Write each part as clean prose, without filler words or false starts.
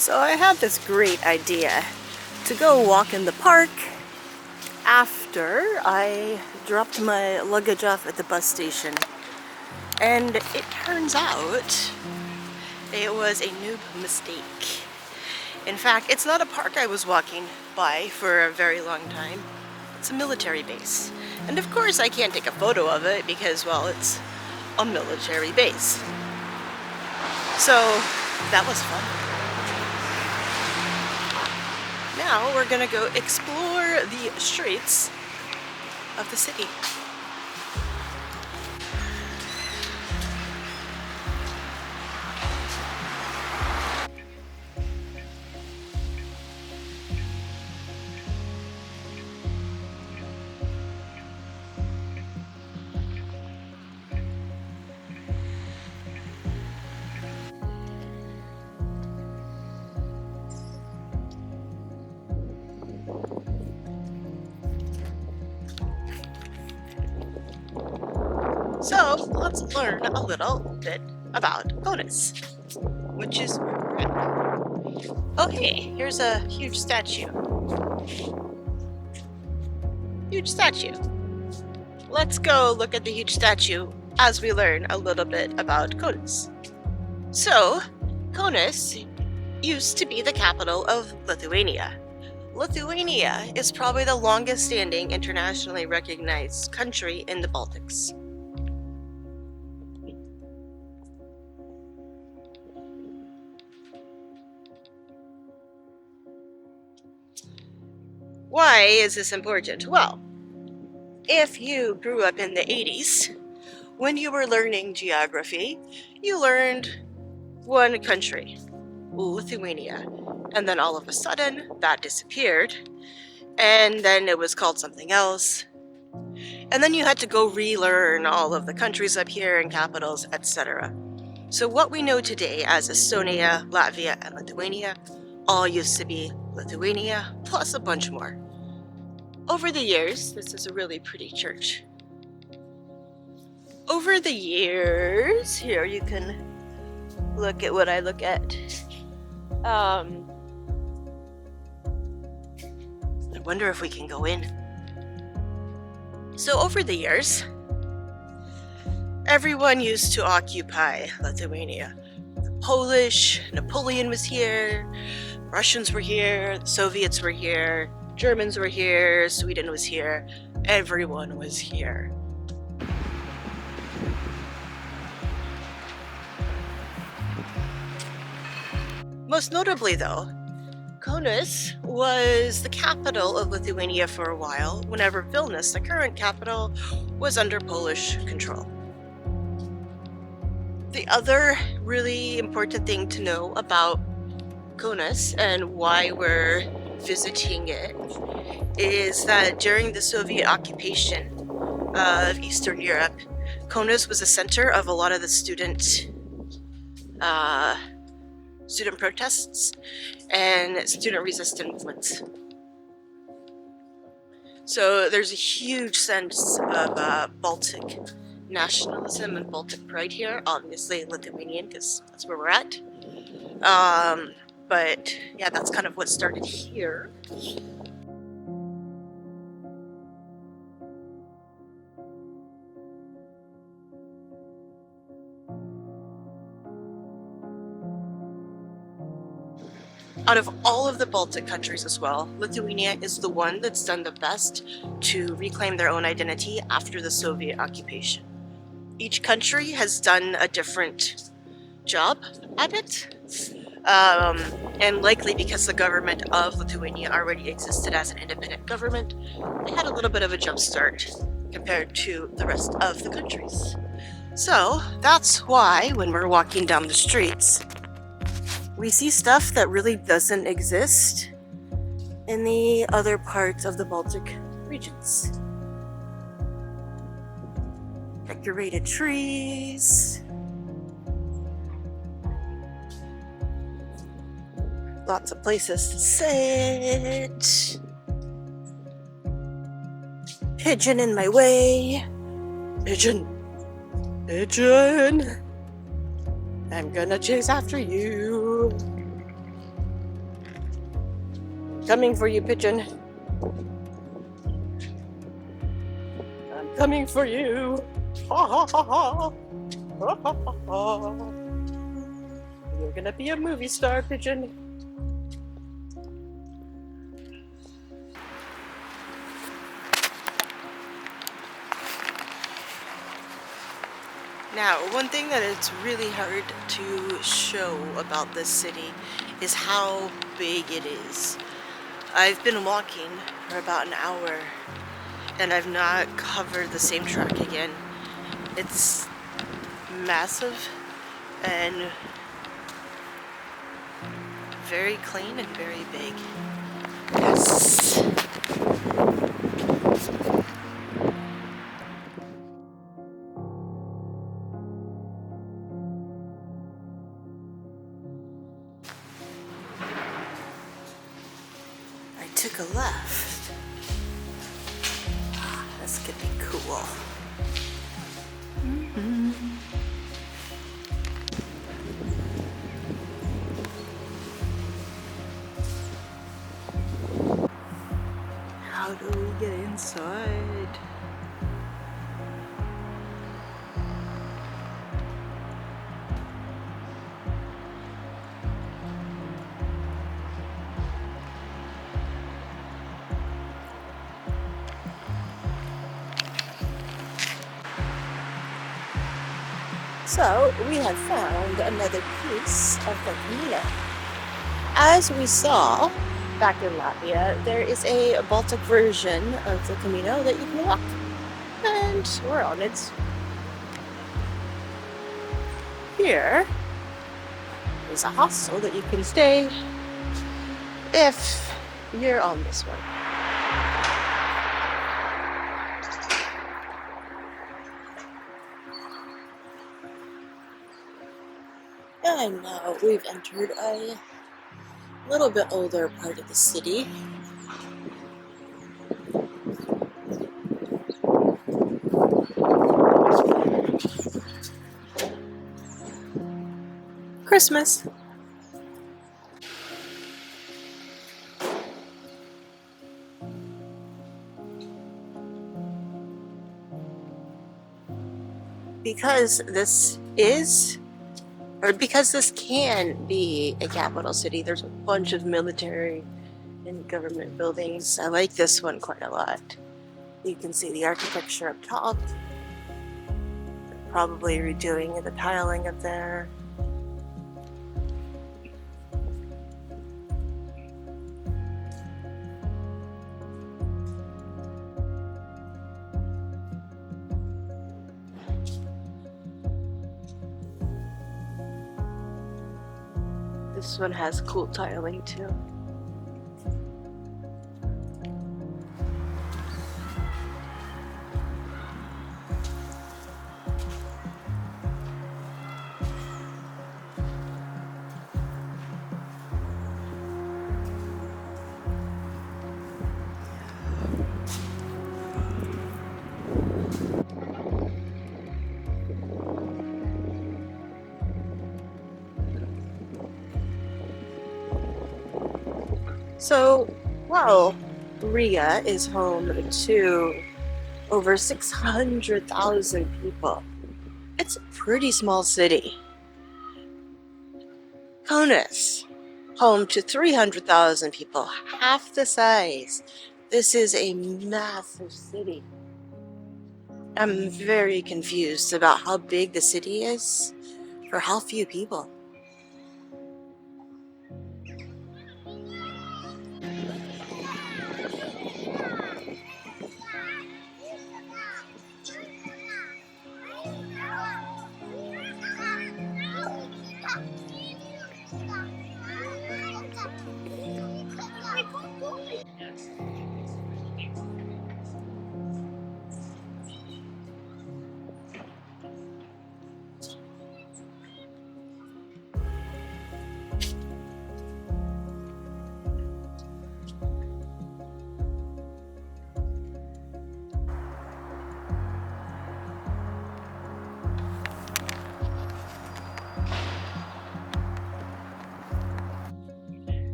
So I had this great idea to go walk in the park after I dropped my luggage off at the bus station. And it turns out it was a noob mistake. In fact, it's not a park I was walking by for a very long time. It's a military base. And of course I can't take a photo of it because, well, it's a military base. So that was fun. Now we're gonna go explore the streets of the city. So let's learn a little bit about Kaunas, which is where we're at. Oh hey, here's a huge statue. Huge statue. Let's go look at the huge statue as we learn a little bit about Kaunas. So, Kaunas used to be the capital of Lithuania. Lithuania is probably the longest standing internationally recognized country in the Baltics. Why is this important? Well, if you grew up in the 80s, when you were learning geography, you learned one country, Lithuania, and then all of a sudden that disappeared, and then it was called something else, and then you had to go relearn all of the countries up here and capitals, etc. So what we know today as Estonia, Latvia, and Lithuania all used to be Lithuania, plus a bunch more. Over the years, this is a really pretty church. Over the years, here you can look at what I look at. I wonder if we can go in. So over the years, everyone used to occupy Lithuania. The Polish, Napoleon was here, Russians were here, the Soviets were here, Germans were here, Sweden was here, everyone was here. Most notably though, Kaunas was the capital of Lithuania for a while, whenever Vilnius, the current capital, was under Polish control. The other really important thing to know about Kaunas and why we're visiting it is that during the Soviet occupation of Eastern Europe, Kaunas was a center of a lot of the student protests and student resistance movements. So there's a huge sense of Baltic nationalism and Baltic pride here, obviously Lithuanian because that's where we're at. But yeah, that's kind of what started here. Out of all of the Baltic countries as well, Lithuania is the one that's done the best to reclaim their own identity after the Soviet occupation. Each country has done a different job at it. And likely because the government of Lithuania already existed as an independent government, they had a little bit of a jump start compared to the rest of the countries. So that's why when we're walking down the streets, we see stuff that really doesn't exist in the other parts of the Baltic regions. Decorated trees. Lots of places to sit. Pigeon in my way. Pigeon. Pigeon. I'm gonna chase after you. coming for you, pigeon. I'm coming for you. Ha ha ha ha. Ha ha ha ha. You're gonna be a movie star, pigeon. Now, one thing that it's really hard to show about this city is how big it is. I've been walking for about an hour and I've not covered the same track again. It's massive and very clean and very big. Yes. I took a left. This could be cool. How do we get inside? So we have found another piece of the Camino. As we saw back in Latvia, there is a Baltic version of the Camino that you can walk. And we're on it. Here is a hostel that you can stay if you're on this one. And now we've entered a little bit older part of the city. Christmas. Because this can be a capital city, there's a bunch of military and government buildings. I like this one quite a lot. You can see the architecture up top. Probably redoing the tiling up there. This one has cool tiling too. So, well, Riga is home to over 600,000 people. It's a pretty small city. Kaunas, home to 300,000 people, half the size. This is a massive city. I'm very confused about how big the city is for how few people.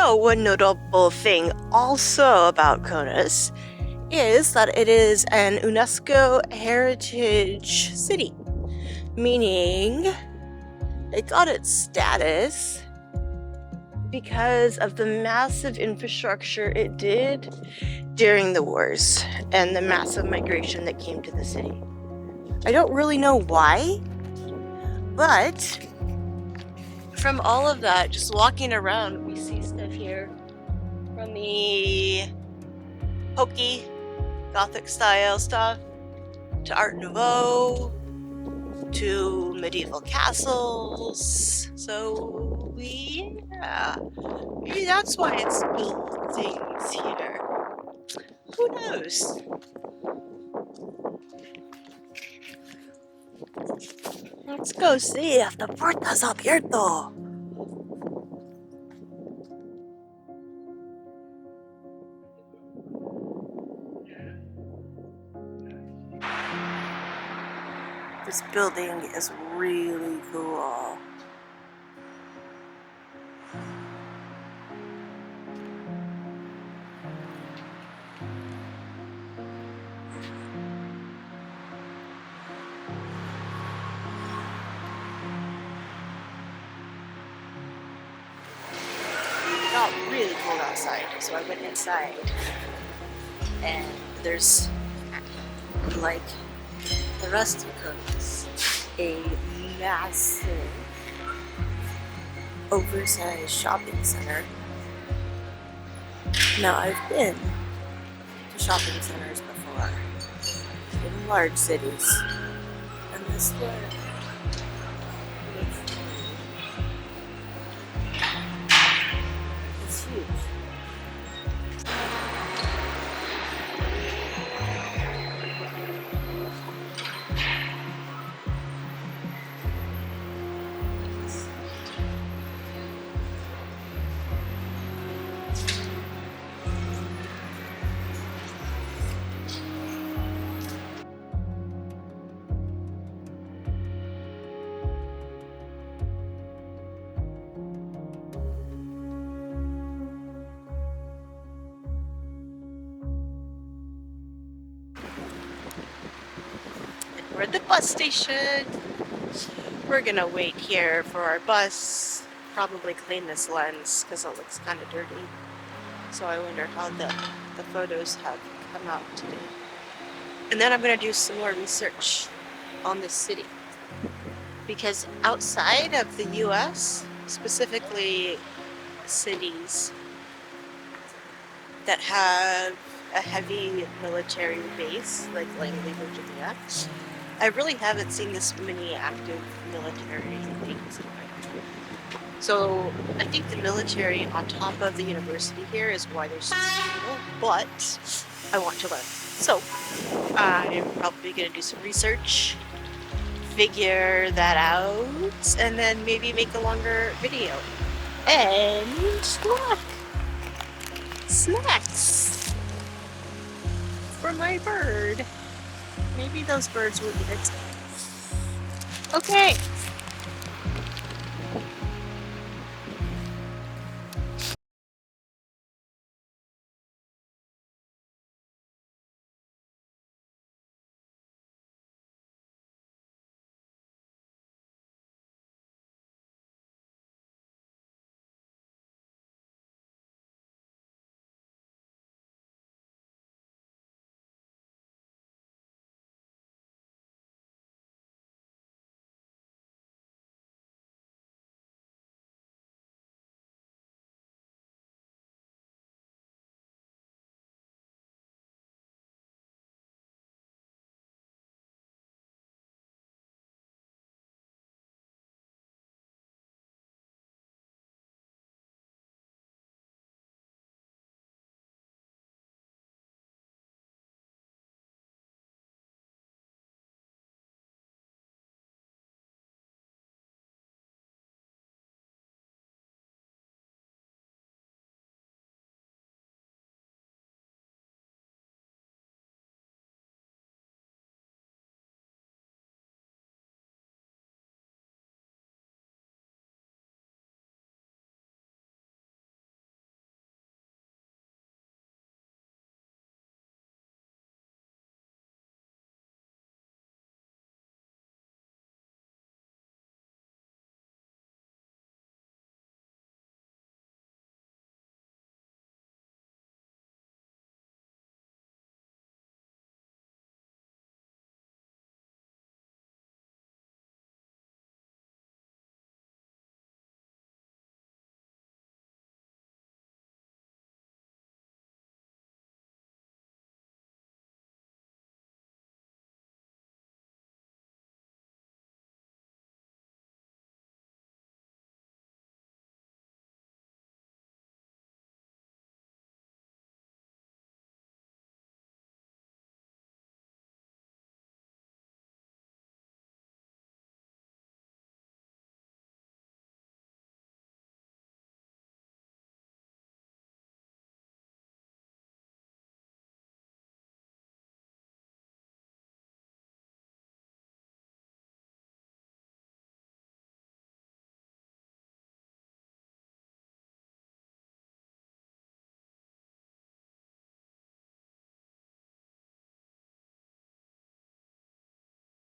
So one notable thing also about Kaunas is that it is an UNESCO heritage city, meaning it got its status because of the massive infrastructure it did during the wars and the massive migration that came to the city. I don't really know why, but from all of that, just walking around, we see stuff here from the hokey Gothic style stuff to Art Nouveau to medieval castles. So yeah, maybe that's why it's buildings here. Who knows? Let's go see if the puerta's abierto. This building is really cool. It got really cold outside, so I went inside. And there's, like the rest of Kaunas, a massive oversized shopping center. Now, I've been to shopping centers before in large cities, and this one is huge. We're at the bus station. We're gonna wait here for our bus. Probably clean this lens because it looks kind of dirty. So I wonder how the photos have come out today. And then I'm gonna do some more research on this city. Because outside of the US, specifically cities that have a heavy military base, like Langley, Virginia, I really haven't seen this many active military things in my country. So I think the military on top of the university here is why there's so many people, but I want to learn. So I'm probably going to do some research, figure that out, and then maybe make a longer video. And look! Snacks for my bird. Maybe those birds will eat it. Okay,